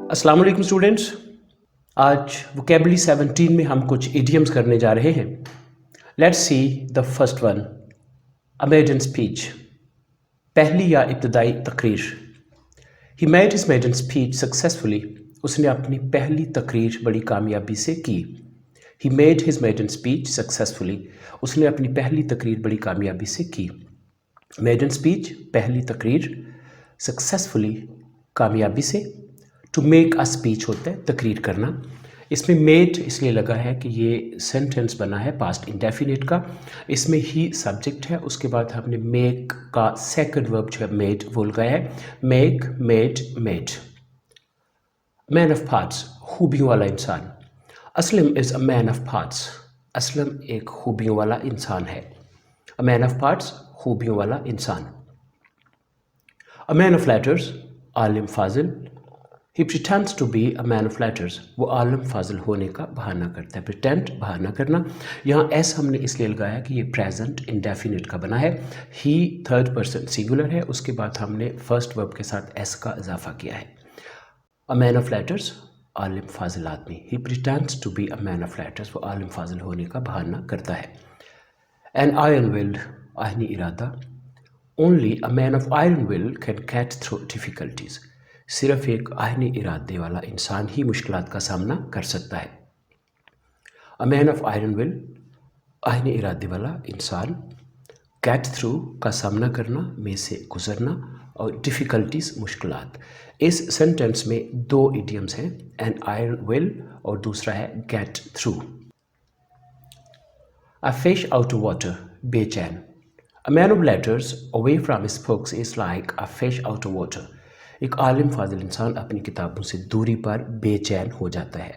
अस्सलाम वालेकुम स्टूडेंट्स। आज वोकेबलरी 17 में हम कुछ इडियम्स करने जा रहे हैं। Let's see the first one, a maiden speech, पहली या इब्तदाई तकरीर। He made his maiden speech successfully, उसने अपनी पहली तकरीर बड़ी कामयाबी से की। He made his maiden speech successfully, उसने अपनी पहली तकरीर बड़ी कामयाबी से की। मेडन स्पीच पहली तकरीर, सक्सेसफुली कामयाबी से। टू मेक अ स्पीच होता है तकरीर करना। इसमें मेड इसलिए लगा है कि ये सेंटेंस बना है पास्ट इंडेफिनिट का, इसमें ही सब्जेक्ट है। उसके बाद हमने मेक का सेकंड वर्ब जो है मेड वो लगाया है, make, made, made. Man of parts, खूबियों वाला इंसान। Aslam is a man of parts, Aslam एक खूबियों वाला इंसान है। अ मैन ऑफ पार्ट्स, खूबियों वाला इंसान। अ मैन ऑफ लेटर्स, आलिम फाजिल। He pretends to be a man of letters, वो आलम फाजिल होने का बहाना करता है। प्रिटेंड बहाना करना, यहाँ एस हमने इसलिए लगाया कि ये प्रेजेंट इंडेफिनिट का बना है। ही थर्ड पर्सन सिंगुलर है, उसके बाद हमने फर्स्ट वर्ब के साथ एस का इजाफा किया है। अ मैन ऑफ लेटर्स, आलिम फाजिल आदमी। He pretends to be a man of letters, वो आलिम फाजिल होने का बहाना करता है। एन आयरन विल, आहनी इरादा। Only a man of iron will can get through difficulties, सिर्फ एक आहनी इरादे वाला इंसान ही मुश्किलात का सामना कर सकता है। A man of iron will, आहनी इरादे वाला इंसान। गेट थ्रू का सामना करना, में से गुजरना, और डिफ़िकल्टीज मुश्किलात। इस सेंटेंस में दो इडियम्स हैं, एन आयरन विल और दूसरा है get through. A fish out of water, बेचैन। A man of letters away from his books is like a fish out of water, एक आलिम फाजिल इंसान अपनी किताबों से दूरी पर बेचैन हो जाता है।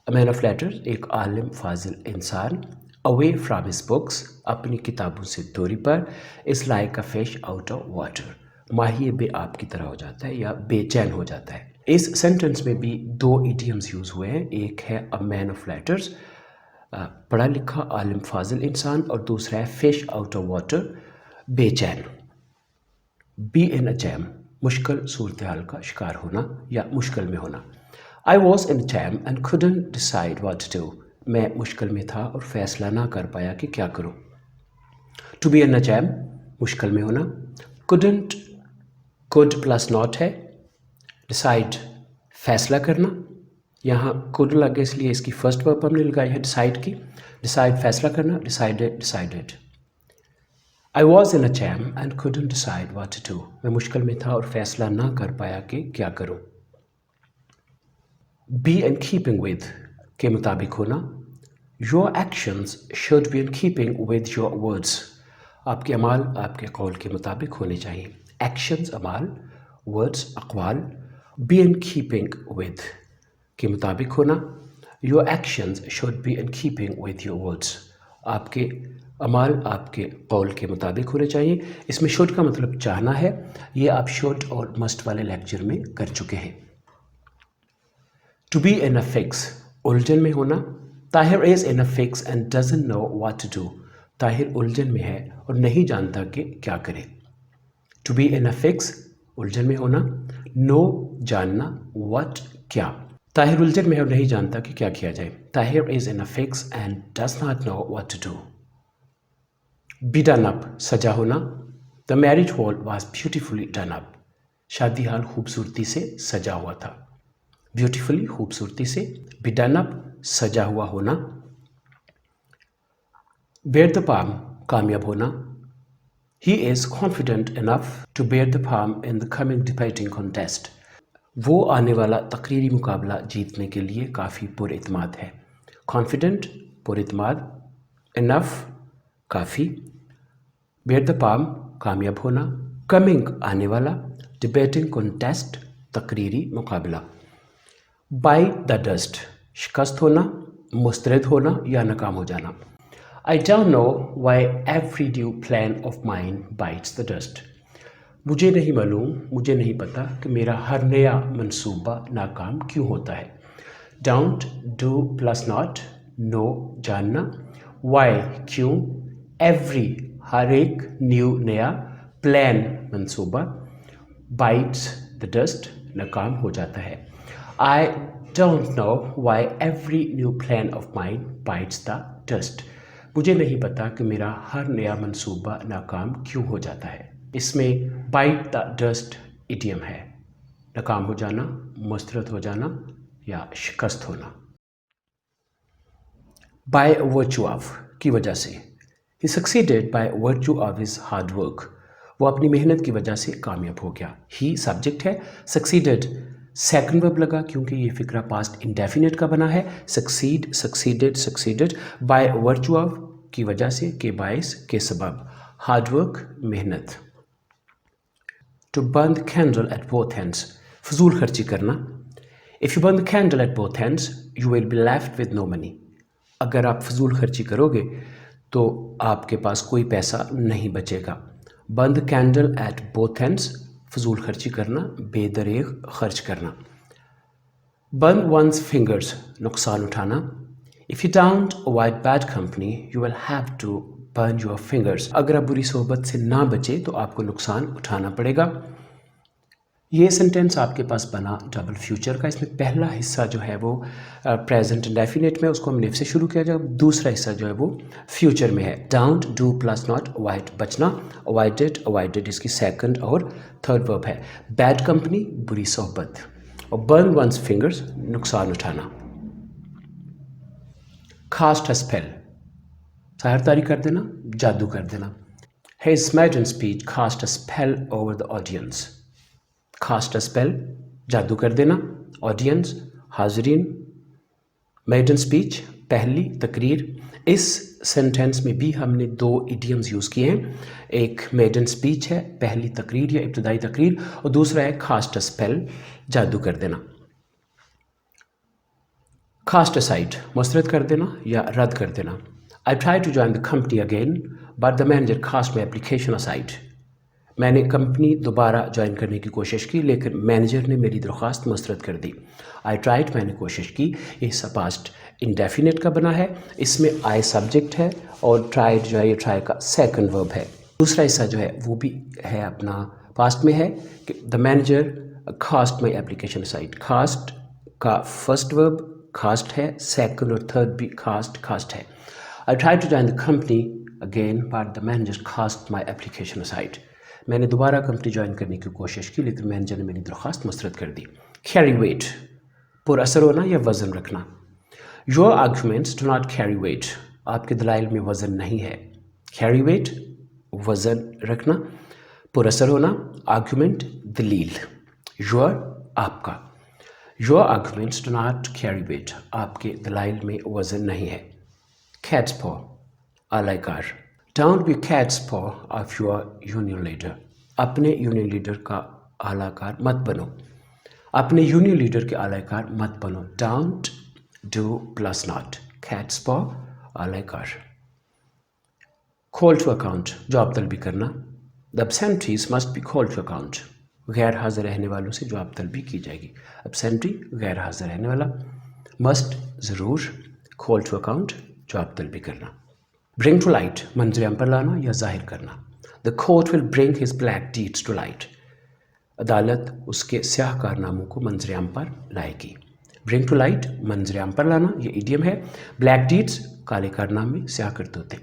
अ मैन ऑफ लेटर्स, एक आलिम फाजिल इंसान, अवे फ्रॉम हिज बुक्स, अपनी किताबों से दूरी पर, is like a fish out of water, माही बे आप की तरह हो जाता है या बेचैन हो जाता है। इस सेंटेंस में भी दो इडियम्स यूज़ हुए हैं, एक है अ मैन ऑफ लेटर्स, पढ़ा लिखा आलिम फाजिल इंसान, और दूसरा है फिश आउट ऑफ वाटर, बेचैन। बी इन अ जैम, मुश्किल सूरत हाल का शिकार होना या मुश्किल में होना। I was in jam and couldn't decide what to do, मैं मुश्किल में था और फैसला ना कर पाया कि क्या करूं। To be in a jam, मुश्किल में होना। couldn't, could प्लस नॉट है। डिसाइड, फैसला करना, यहाँ could लग गया इसलिए इसकी फर्स्ट वर्ब हमने लगाई है डिसाइड की। डिसाइड फैसला करना, decided, decided. I was in a jam and couldn't decide what to do, मैं मुश्किल में था और फैसला ना कर पाया कि क्या करूं। बी इन कीपिंग विद, के मुताबिक होना। Your actions should be in keeping with your words, आपके अमाल आपके कौल के मुताबिक होने चाहिए। एक्शंस अमाल, वर्ड्स अक़वाल। बी इन कीपिंग विद, के मुताबिक होना। Your actions should be in keeping with your words, आपके अमाल आपके कौल के मुताबिक होने चाहिए। इसमें शुड का मतलब चाहना है, ये आप शुड और मस्ट वाले लेक्चर में कर चुके हैं। To be in a fix, उलझन में होना। Tahir is in a fix and doesn't know what to do, Tahir उलझन में है और नहीं जानता कि क्या करे। To be in a fix, उलझन में होना। नो, जानना, व्हाट, क्या। ताहिर उलझन में है और नहीं जानता कि क्या किया जाए। Tahir is in a fix and does not know what to do. Be done up, सजा होना। The marriage hall was beautifully done up, शादी हाल खूबसूरती से सजा हुआ था। ब्यूटिफुली, खूबसूरती से। बी डन अप, सजा हुआ होना। बेयर द पाम, कामयाब होना। He is confident enough to bear the palm in the coming debating contest, वो आने वाला तकरीरी मुकाबला जीतने के लिए काफ़ी पुरइत्माद है। कॉन्फिडेंट, पुरइत्माद। इनफ, काफ़ी। बेयर द पाम, कामयाब होना। कमिंग, आने वाला। डिबेटिंग कॉन्टेस्ट, तकरीरी मुकाबला। बाई द डस्ट, शिकस्त होना, मुस्तरद होना या नाकाम हो जाना। I don't know why every new plan of mind bytes the dust, मुझे नहीं मालूम, मुझे नहीं पता कि मेरा हर नया मंसूबा नाकाम क्यों होता है। Don't, do plus not, no, जानना। वाई, क्यों। एवरी, हर एक। न्यू, नया। प्लान, मंसूबा। बाइट्स, द डस्ट, नाकाम हो जाता है. I don't know why every new plan of mine bites the dust. मुझे नहीं पता कि मेरा हर नया मंसूबा नाकाम क्यों हो जाता है. इसमें बाइट द डस्ट इडियम है. नाकाम हो जाना, मुस्तरद हो जाना या शिकस्त होना. बाय वर्च्यू ऑफ, की वजह से. He succeeded by virtue of his hard work. वो अपनी मेहनत की वजह से कामयाब हो गया. ही सब्जेक्ट है, सक्सीडेड सेकंड वर्ब लगा क्योंकि ये फिक्रा पास्ट इंडेफिनिट का बना है. Succeed, succeeded, succeeded. By virtue of, की वजह से, के बायस, के सबब. हार्ड वर्क, मेहनत. To burn the candle at both ends, फजूल खर्ची करना. If you burn the candle at both ends you will be left with no money. अगर आप फजूल खर्ची करोगे तो आपके पास कोई पैसा नहीं बचेगा. Burn the candle at both ends, फजूल खर्ची करना, बेदरेग खर्च करना. बर्न वंस फिंगर्स, नुकसान उठाना. If you don't avoid bad company you will have to burn your fingers. अगर आप बुरी सोहबत से ना बचे तो आपको नुकसान उठाना पड़ेगा. ये सेंटेंस आपके पास बना डबल फ्यूचर का. इसमें पहला हिस्सा जो है वो प्रेजेंट इंडेफिनिट में, उसको हमने से शुरू किया जाए. दूसरा हिस्सा जो है वो फ्यूचर में है. डाउंट, डू प्लस नॉट, अवॉइड बचना, अवॉइडेड, अवॉइडेड इसकी सेकंड और थर्ड वर्ब है. बैड कंपनी, बुरी सोहबत. और बर्न वंस फिंगर्स, नुकसान उठाना. कास्ट अ स्पेल, साहरदारी कर देना, जादू कर देना. His maiden speech cast a spell over the audience. Cast a spell, जादू कर देना. ऑडियंस, हाजरीन. मेडन स्पीच, पहली तकरीर. इस सेंटेंस में भी हमने दो इडियम्स यूज़ किए हैं. एक मेडन स्पीच है, पहली तकरीर या इब्तदाई तकरीर, और दूसरा है कास्ट अ स्पेल, जादू कर देना. कास्ट असाइड, मुस्तरद कर देना या रद्द कर देना. I try to join the company again but the manager cast my application aside. मैंने कंपनी दोबारा ज्वाइन करने की कोशिश की लेकिन मैनेजर ने मेरी दरख्वास्त मुस्तरद कर दी. आई ट्राइड, मैंने कोशिश की. ये हिस्सा पास्ट इंडेफिनिट का बना है. इसमें आई सब्जेक्ट है और ट्राइड जो है ये ट्राई का सेकंड वर्ब है. दूसरा हिस्सा जो है वो भी है अपना पास्ट में है कि the manager cast my application aside. Cast का फर्स्ट वर्ब कास्ट है, सेकंड और थर्ड भी कास्ट है. I tried to join the company again but the manager cast my application aside. मैंने दोबारा कंपनी ज्वाइन करने की कोशिश की लेकिन मैनेजर ने मेरी दरख्वास्त मुस्तरद कर दी. कैरी वेट, पुरअसर होना या वज़न रखना. Your arguments do not carry weight, आपके दलाइल में वज़न नहीं है. कैरी वेट, वज़न रखना. पुरअसर होना, आर्गूमेंट, दलील. योर, आपका. Your arguments do not carry weight, आपके दलाइल में वज़न नहीं है. कैट्स पॉ, आलाकार. Don't be cat's paw of your union leader. अपने यूनियन लीडर का आलाकार मत बनो. अपने यूनियन लीडर के आलाकार मत बनो. Don't, do plus not. Cat's paw, आलाकार. Call to account, जवाब तलबी करना. The absentees must be called to account. गैर हाजिर रहने वालों से जवाब तलबी की जाएगी. Absentee, गैर हाजिर रहने वाला. Must, ज़रूर. Call to account, जवाब तलबी करना. Bring to light, मंजर आम पर लाना या जाहिर करना. The court will bring his black deeds to light. अदालत उसके स्याह कारनामों को मंजर आम पर लाएगी. Bring to light, मंजर आम पर लाना, ये इडियम है. Black deeds, काले कारनामे, स्याह करतूतें.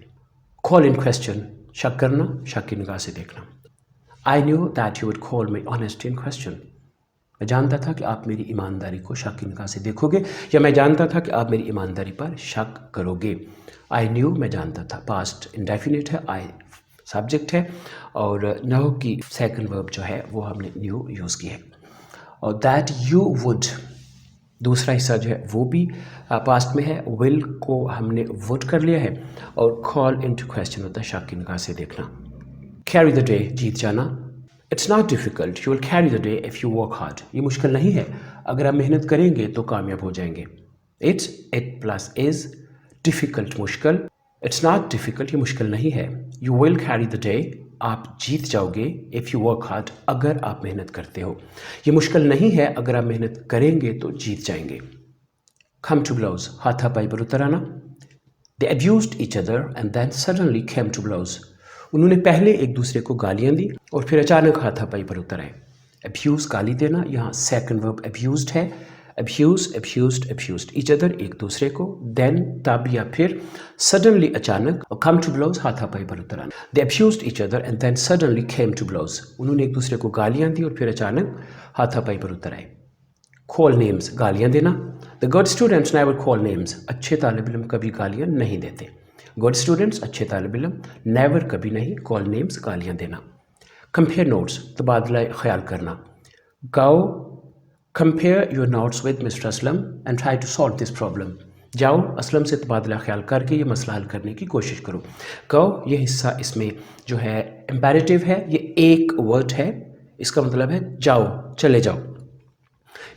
Call in question, शक करना, शक की निगाह से देखना. I knew that you would call my honesty in question. मैं जानता था कि आप मेरी ईमानदारी को शक की निगाह से देखोगे या मैं जानता था कि आप मेरी ईमानदारी पर शक करोगे. आई न्यू, मैं जानता था. पास्ट इंडेफिनिट है, आई सब्जेक्ट है और नो की सेकंड वर्ब जो है वो हमने न्यू यूज़ की है. और दैट यू वुड, दूसरा हिस्सा जो है वो भी पास्ट में है. विल को हमने वुड कर लिया है और कॉल इनटू क्वेश्चन होता है शक की निगाह से देखना. कैरी द डे, जीत जाना. It's not difficult, you will carry the day if you work hard. ये मुश्किल नहीं है, अगर आप मेहनत करेंगे तो कामयाब हो जाएंगे. It's, it plus is. Difficult, मुश्किल. इट्स नॉट डिफ़िकल्ट, ये मुश्किल नहीं है. You will carry the day, आप जीत जाओगे. इफ़ यू वर्क हार्ड, अगर आप मेहनत करते हो. ये मुश्किल नहीं है, अगर आप मेहनत करेंगे तो जीत जाएंगे. कम टू ब्लोज, हाथापाई पर उतर आना. They abused each other and then suddenly came to blows. उन्होंने पहले एक दूसरे को गालियाँ दी और फिर अचानक हाथापाई पर उतर आए. अब्यूज़ गाली देना, यहाँ सेकंड वर्ब अब्यूज्ड है, अब्यूज्ड ईच अदर एक दूसरे को, देन तब या फिर सडनली अचानक, और कम टू ब्लोज हाथापाई पर उतर आना। They abused each other and then suddenly came to blows, उन्होंने एक दूसरे को गालियाँ दी और फिर अचानक हाथापाई पर उतर आए। कॉल नेम्स गालियाँ देना, the good students never call names, अच्छे तालिब इल्म कभी गालियाँ नहीं देते। गुड स्टूडेंट्स अच्छे तालिब इल्म, नेवर कभी नहीं, कॉल नेम्स गालियाँ देना। कंपेयर नोट्स तबादला ख्याल करना, go compare your notes with mister Aslam and try to solve this problem, जाओ असलम से तबादला ख्याल करके ये मसला हल करने की कोशिश करो। गाओ ये हिस्सा इसमें जो है इम्पेरेटिव है, ये एक वर्ड है, इसका मतलब है जाओ, चले जाओ।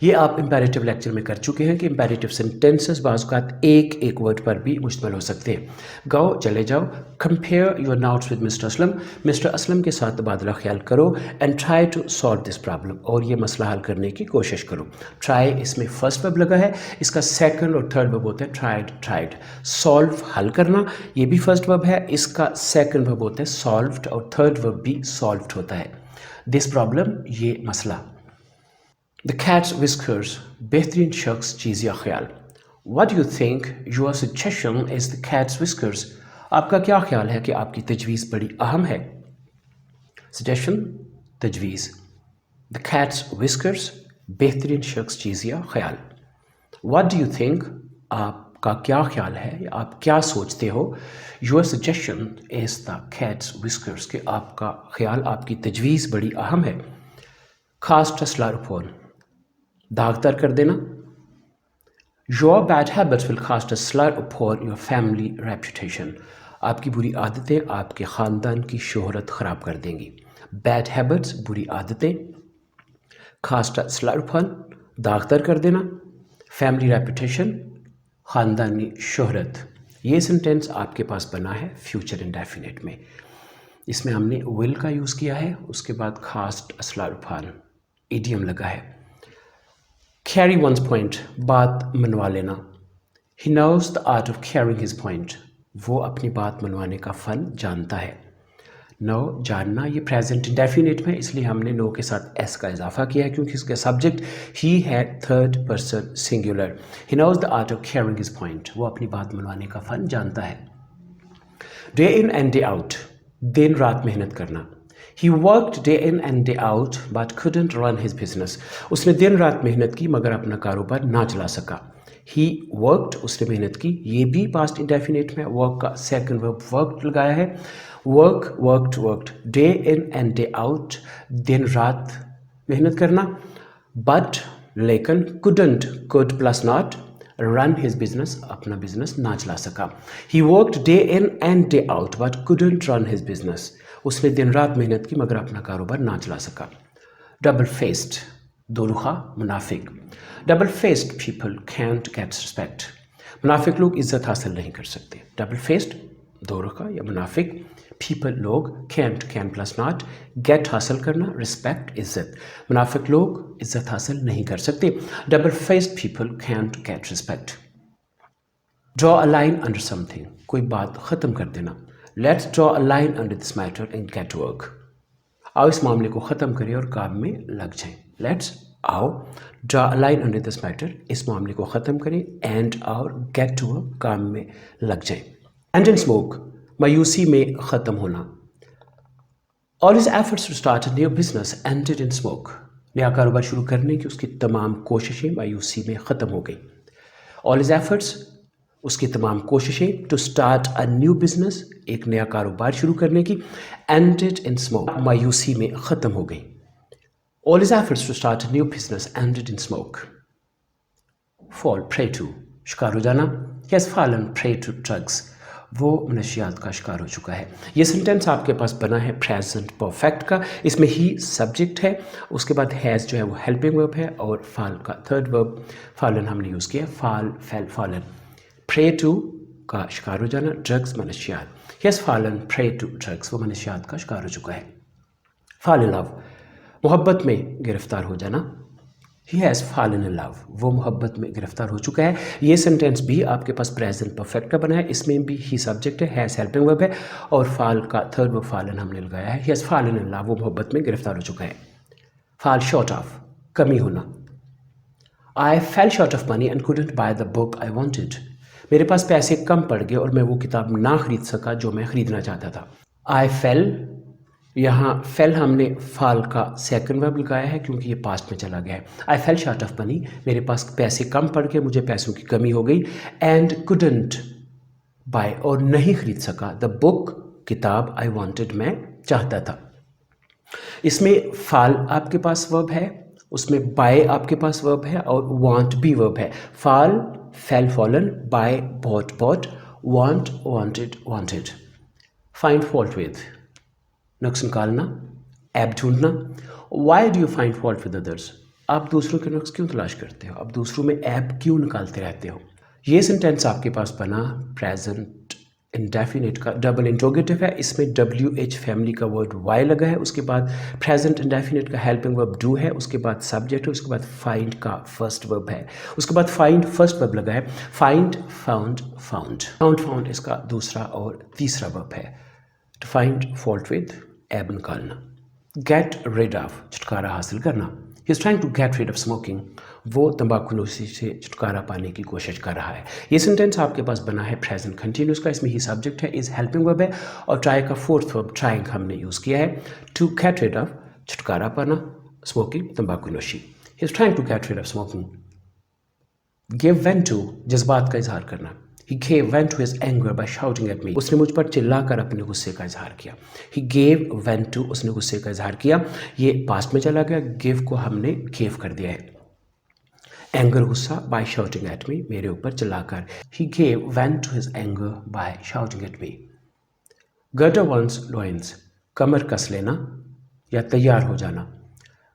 ये आप इम्पेरेटिव लेक्चर में कर चुके हैं कि इम्पेरेटिव सेंटेंसेस बाज़ औक़ात एक एक वर्ड पर भी मुश्तमिल हो सकते हैं। गाओ चले जाओ, compare your notes with mister Aslam के साथ तबादला ख्याल करो, and try to solve this problem, और ये मसला हल करने की कोशिश करो। ट्राई इसमें फर्स्ट वर्ब लगा है, इसका सेकंड और थर्ड वर्ब होता है ट्राइड। सॉल्व हल करना, ये भी फर्स्ट वर्ब है, इसका सेकंड वर्ब होता है सॉल्व्ड, और थर्ड वर्ब भी सॉल्व्ड होता है। दिस प्रॉब्लम ये मसला। The cat's whiskers, बेहतरीन शख्स चीज़ या ख्याल। What do you think your suggestion is the cat's whiskers? आपका क्या ख्याल है कि आपकी तजवीज़ बड़ी अहम है। Suggestion तजवीज़, The cat's whiskers, बेहतरीन शख्स चीज़ या ख्याल। What do you think? आपका क्या ख्याल है या आप क्या सोचते हो। Your suggestion is the cat's whiskers, कि आपका ख्याल, आपकी तजवीज़ बड़ी अहम है। Cast a slur upon, दागदार कर देना। Your bad habits will cast a slur upon your family reputation, आपकी बुरी आदतें आपके ख़ानदान की शोहरत ख़राब कर देंगी। Bad habits बुरी आदतें, cast a slur upon दागदार कर देना, family reputation ख़ानदानी शोहरत। ये सेंटेंस आपके पास बना है फ्यूचर इंडेफिनिट में, इसमें हमने will का यूज़ किया है, उसके बाद cast a slur upon idiom लगा है। Carry one's point, बात मनवा लेना। He knows the art of carrying his point, वो अपनी बात मनवाने का फ़न जानता है। नो जानना, ये प्रेजेंट इंडेफिनिट में, इसलिए हमने नो के साथ एस का इजाफा किया है क्योंकि इसका सब्जेक्ट ही है third person singular. He knows the art of carrying his point, वो अपनी बात मनवाने का फ़न जानता है। Day in and day out, दिन रात मेहनत करना। He worked day in and day out but couldn't run his business, उसने दिन रात मेहनत की मगर अपना कारोबार ना चला सका। He worked, उसने मेहनत की, ये भी पास्ट इंडेफिनिट में, वर्क का सेकंड वर्ब वर्क लगाया है। Worked, day in and day out, दिन रात मेहनत करना, बट लेकिन couldn't, could plus not, run his business, अपना बिजनेस ना चला सका। He worked day in and day out but couldn't run his business, उसने दिन रात मेहनत की मगर अपना कारोबार ना चला सका। डबल फेस्ड, दोरुखा मुनाफिक। Double faced people can't get respect, मुनाफिक लोग इज्जत हासिल नहीं कर सकते। डबल फेस्ड दोरुखा या मुनाफिक, पीपल लोग, कैन प्लस नॉट, गेट हासिल करना, रिस्पेक्ट इज्जत, मुनाफिक लोग इज्जत हासिल नहीं कर सकते। Double faced people can't get respect. Draw a line under something, कोई बात ख़त्म कर देना। Let's draw a line under this matter and get work, आओ इस मामले को ख़त्म करें और काम में लग जाएं। लेट्स, आओ, draw a line under this matter, इस मामले को ख़त्म करें, एंड और गेट टू वर्क, काम में लग जाएं। एंड इन स्मोक, मायूसी में ख़त्म होना। All his efforts to start a new business ended in smoke, नया कारोबार शुरू करने की उसकी तमाम कोशिशें मायूसी में ख़त्म हो गई। ऑल हिज एफर्ट्स, उसकी तमाम कोशिशें, to start a new business, एक नया कारोबार शुरू करने की, एंडेड इन स्मोक, मायूसी में ख़त्म हो गई। All his efforts to start a new business ended in smoke. Fall prey to, शिकार हो जाना। He has fallen prey to drugs, वो मनशियात का शिकार हो चुका है। ये सेंटेंस आपके पास बना है प्रेजेंट परफेक्ट का, इसमें ही सब्जेक्ट है, उसके बाद हैज़ जो है वो हेल्पिंग वर्ब है, और फाल का थर्ड वर्ब फॉलन हमने यूज़ किया, फॉलन। प्रे टू का शिकार हो जाना, ड्रग्स मनशियात। He has fallen prey to drugs, वो मनशियात का शिकार हो चुका है। फॉल इन लव, मोहब्बत में गिरफ्तार हो जाना। He has fallen in love, वो मोहब्बत में गिरफ्तार हो चुका है। ये सेंटेंस भी आपके पास प्रेजेंट परफेक्ट का बना है, इसमें भी ही सब्जेक्ट है, हैज़ हेल्पिंग वर्ब है, और फाल का थर्ड वर्ब फॉलन हमने लगाया है। ही हैज़ फॉलन इन लव, वो मोहब्बत में गिरफ्तार हो चुका है। fall short of, कमी होना. I fell short of money and couldn't buy the book I wanted. मेरे पास पैसे कम पड़ गए और मैं वो किताब ना खरीद सका जो मैं खरीदना चाहता था. I fell, यहाँ fell हमने fall का सेकंड वर्ब लगाया है क्योंकि ये पास्ट में चला गया है. I fell short of money, मेरे पास पैसे कम पड़ गए, मुझे पैसों की कमी हो गई. And couldn't buy, और नहीं खरीद सका, the book, किताब, I wanted, मैं चाहता था. इसमें fall आपके पास वर्ब है, उसमें buy आपके पास वर्ब है और want भी वर्ब है. fall, fell, fallen, buy, bought, bought, want, wanted, wanted. find fault with, नुक्स निकालना, ऐब ढूंढना. why do you find fault with others? आप दूसरों के नुक्स क्यों तलाश करते हो, आप दूसरों में ऐब क्यों निकालते रहते हो. ये सेंटेंस आपके पास बना प्रेजेंट इंडेफिनिट का, डबल इंट्रोगेटिव है. इसमें WH फैमिली का वर्ड वाई लगा है, उसके बाद प्रेजेंट इंडेफिनिट का हेल्पिंग वर्ब डू है, उसके बाद सब्जेक्ट है, उसके बाद फाइंड का फर्स्ट वर्ब है, उसके बाद फाइंड फर्स्ट वर्ब लगा है. Find, found, found, found, found इसका दूसरा और तीसरा वर्ब है. टू फाइंड फॉल्ट विद, ऐब निकालना. गेट रिड ऑफ, छुटकारा हासिल करना. He is trying to get rid of smoking, वो तंबाकूनोशी से छुटकारा पाने की कोशिश कर रहा है. ये सेंटेंस आपके पास बना है प्रेजेंट कंटिन्यूस का, इसमें ही सब्जेक्ट है, इज हेल्पिंग वर्ब है और ट्राई का फोर्थ वर्ब ट्राइंग हमने यूज़ किया है. टू गेट रिड ऑफ, छुटकारा पाना, स्मोकिंग, तंबाकूनोशी. He is trying to get rid of smoking. Give vent to, जज्बात का इजहार करना. He gave vent to his anger by shouting at me. उसने मुझ पर चिल्लाकर अपने गुस्से का इजहार किया. He gave vent to, उसने गुस्से का इजहार किया. ये पास्ट में चला गया, give को हमने gave कर दिया है. Anger गुस्सा, by shouting at me, मेरे ऊपर चिल्लाकर. He gave vent to his anger by shouting at me. Gird up one's loins, कमर कस लेना या तैयार हो जाना.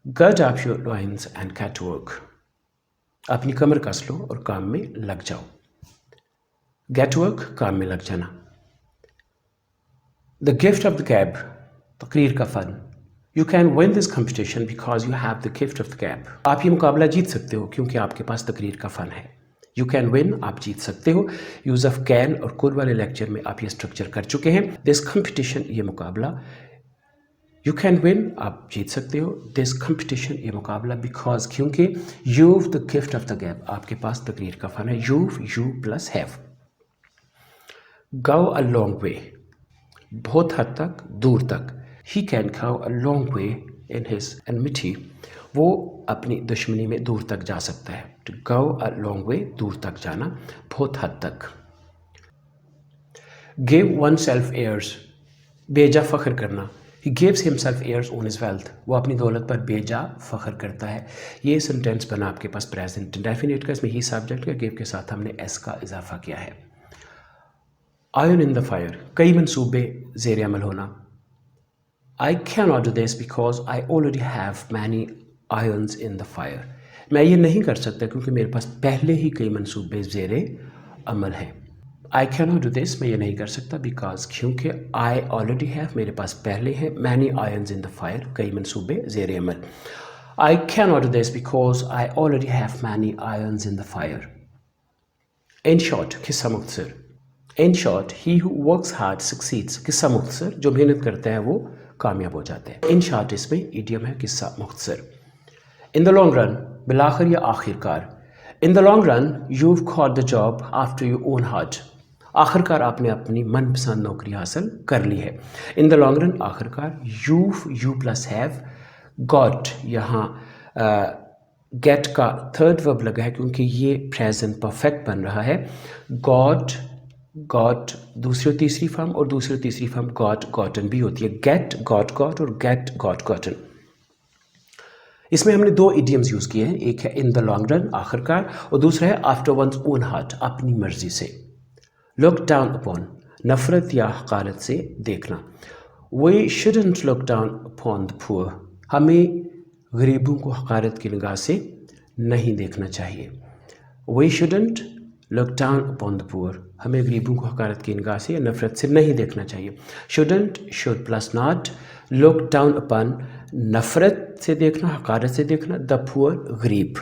Gird up your loins and get to work. अपनी कमर कस लो और काम में लग जाओ. गेट वर्क, काम में लग जाना. The gift of the gab, तकरीर का फ़न. You can win this competition because you have the gift of the gab. आप ये मुकाबला जीत सकते हो क्योंकि आपके पास तकरीर का फ़न है. यू कैन विन, आप जीत सकते हो. यूज़ ऑफ कैन और कुड वाले लेक्चर में आप ये स्ट्रक्चर कर चुके हैं. दिस कंपटीशन, ये मुकाबला. यू कैन विन, आप जीत सकते हो. दिस कंपटीशन, ये मुकाबला. बिकॉज, क्योंकि. You've the gift of the gab, आपके पास तकरीर का फ़न है. You've, you plus have. Go a long way, बहुत हद तक, दूर तक. He can go a long way in his enmity, वो अपनी दुश्मनी में दूर तक जा सकता है. To go a long way, दूर तक जाना, बहुत हद तक. Give oneself airs, बेजा फ़ख्र करना. He gives himself airs on his wealth, वो अपनी दौलत पर बेजा फ़ख्र करता है. ये सेंटेंस बना आपके पास प्रेजेंट इंडेफिनिट का, इसमें ही सब्जेक्ट का गिव के साथ हमने एस का इजाफा किया है. आयरन इन द फायर, कई मंसूबे ज़ेर अमल होना. आई can not do this because I already have many irons in the fire. मैं ये नहीं कर सकता क्योंकि मेरे पास पहले ही कई मंसूबे ज़ेर अमल हैं. आई कैन नॉट डू दिस, मैं ये नहीं कर सकता बिकॉज, क्योंकि. आई ऑलरेडी हैव, मेरे पास पहले हैं. Many irons in the fire, कई मंसूबे ज़ेर अमल. I can not do this because I already have many irons in the fire. In short, किस्सा मुख्तसर. In short, he who works hard succeeds. किस्सा मुख्तसर, जो मेहनत करता है वो कामयाब हो जाते हैं. In short इसमें idiom है किस्सा मुख्तसर. In the long run, बिलाखिर या आखिरकार. In the long run, you've got the job after your own heart. आखिरकार आपने अपनी मनपसंद नौकरी हासिल कर ली है. In the long run, आखिरकार. You plus have. Got, यहाँ get का थर्ड वर्ब लगा है क्योंकि ये प्रेजेंट परफेक्ट बन रहा है. गॉट दूसरी और तीसरी फॉर्म, और दूसरी और तीसरी फॉर्म गॉट, गॉटन भी होती है. गेट, गॉट, गॉट और गेट, गॉट, गॉटन. इसमें हमने दो इडियम्स यूज़ किए हैं. एक है इन द लॉन्ग रन, आखिरकार, और दूसरा है आफ्टर वंस ओन हार्ट, अपनी मर्जी से. लुक डाउन अपॉन, नफरत या हकारत से देखना. We shouldn't look down upon the poor, हमें गरीबों को हकारत की निगाह से नहीं देखना चाहिए. We shouldn't look down upon the poor, हमें गरीबों को हकारत की निगाह से या नफरत से नहीं देखना चाहिए. Shouldn't, should plus not. Look down upon, नफरत से देखना, हकारत से देखना. द पुअर, गरीब.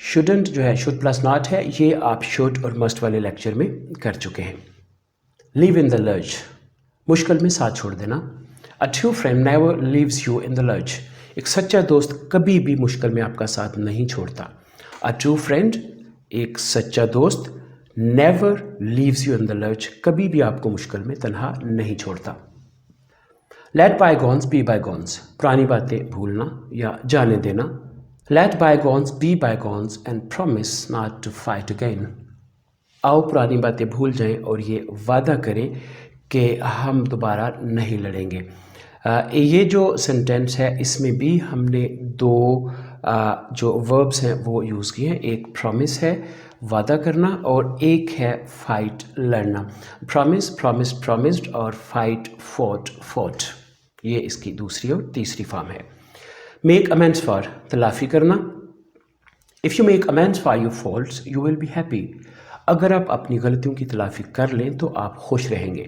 शुडंट जो है शुड प्लस नॉट है, ये आप शुड और मस्ट वाले लेक्चर में कर चुके हैं. लीव इन द लर्च, मुश्किल में साथ छोड़ देना. A true friend never leaves you in the lurch, एक सच्चा दोस्त कभी भी मुश्किल में आपका साथ नहीं छोड़ता। अ ट्रू फ्रेंड, एक सच्चा दोस्त, never leaves you in the lurch, कभी भी आपको मुश्किल में तन्हा नहीं छोड़ता। लेट बायगॉन्स बी बायगॉन्स, पुरानी बातें भूलना या जाने देना। Let bygones be bygones and promise not to fight again. आओ पुरानी बातें भूल जाएं और ये वादा करें कि हम दोबारा नहीं लड़ेंगे। ये जो सेंटेंस है इसमें भी हमने दो जो वर्ब्स हैं वो यूज़ किए हैं। एक प्रॉमिस है, वादा करना, और एक है फाइट, लड़ना। प्रॉमिस, प्रॉमिस, प्रॉमिस्ड, और फाइट, फॉट, फॉट। ये इसकी दूसरी और तीसरी फॉर्म है। मेक अमेंड्स फॉर, तलाफ़ी करना। If you make amends for your faults you will be happy. अगर आप अपनी गलतियों की तलाफ़ी कर लें तो आप खुश रहेंगे।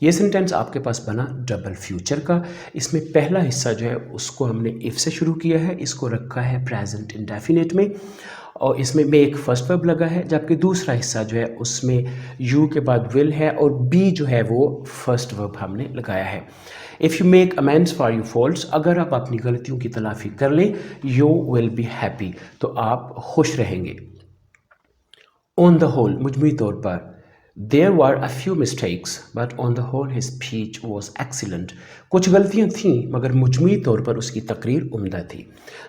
ये सेंटेंस आपके पास बना डबल फ्यूचर का। इसमें पहला हिस्सा जो है उसको हमने इफ़ से शुरू किया है, इसको रखा है प्रेजेंट इंडेफिनिट में, और इसमें मेक फर्स्ट वर्ब लगा है, जबकि दूसरा हिस्सा जो है उसमें यू के बाद विल है और बी जो है वो फर्स्ट वर्ब हमने लगाया है। If you make amends for your faults, अगर आप अपनी गलतियों की तलाफ़ी कर लें, यू विल बी हैप्पी, तो आप खुश रहेंगे। ऑन द होल, मजमूई तौर पर, there were a few mistakes but on the whole his speech was excellent. कुछ गलतियाँ थीं मगर मजमूई तौर पर उसकी तकरीर उम्दा थी।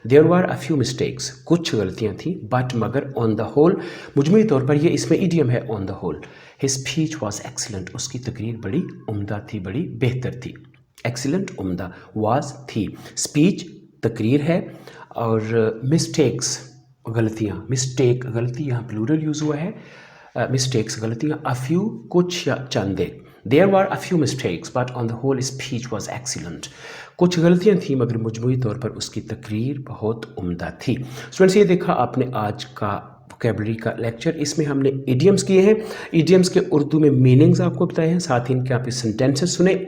There were a few mistakes, कुछ गलतियाँ थीं, बट मगर ऑन द होल, मजमूई तौर पर ये इसमें इडियम है on the whole. His speech was excellent, उसकी तकरीर बड़ी उम्दा थी, बड़ी बेहतर थी। एक्सीलेंट, उम्दा, वाज, थी। स्पीच तकरीर है, और मिस्टेक्स गलतियाँ, मिस्टेक गलती, यहाँ प्लूरल यूज़ हुआ है। मिस्टेक्स गलतियाँ, अ फ्यू कुछ या चंद। There were a few mistakes but on the whole speech was excellent. कुछ गलतियाँ थी मगर मजमूई तौर पर उसकी तकरीर बहुत उम्दा थी। स्टूडेंट्स, ये देखा आपने आज का वोकैबुलरी का लेक्चर। इसमें हमने इडियम्स किए हैं, इडियम्स के उर्दू में मीनिंग्स आपको बताए हैं, साथ ही इनके आप सेंटेंसेस सुने,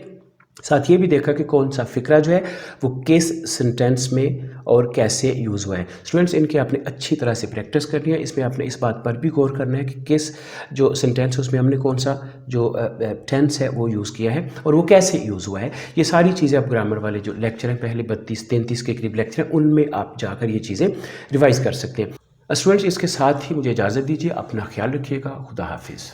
साथ ये भी देखा कि कौन सा फ़िक्रा जो है वो किस सेंटेंस में और कैसे यूज़ हुआ है। स्टूडेंट्स, इनकी आपने अच्छी तरह से प्रैक्टिस करनी है। इसमें आपने इस बात पर भी गौर करना है कि किस जो सेंटेंस है उसमें हमने कौन सा जो टेंस है वो यूज़ किया है और वो कैसे यूज़ हुआ है। ये सारी चीज़ें आप ग्रामर वाले जो लेक्चर हैं, पहले 32-33 के करीब लेक्चर हैं, उनमें आप जाकर ये चीज़ें रिवाइज़ कर सकते हैं। स्टूडेंट्स, इसके साथ ही मुझे इजाज़त दीजिए। अपना ख्याल रखिएगा। खुदा हाफिज़।